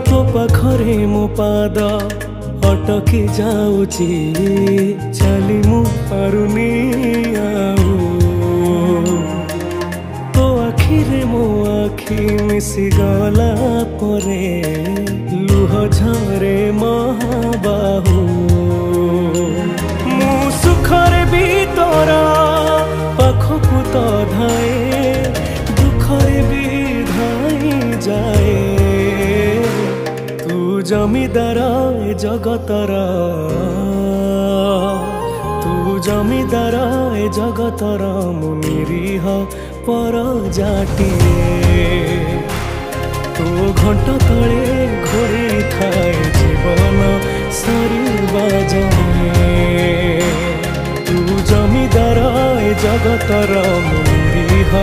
तो पाखरे मो पाद अटकी जाऊची चली मु पारुनी आऊ तो आखिरे मो आखि मिसी गला परे लुह झरे महाबाहू मु सुखरे भी तोरा पाखकु तो धाए दुखरे भी धाई जाए तू जमीदार ए जगतर तू जमीदार ए जगतर मु निरीह पर जाटिए तू घंट तले घोड़ी थाए जीवन सरिबा जाए तू जमीदार ए जगतर मु निरीह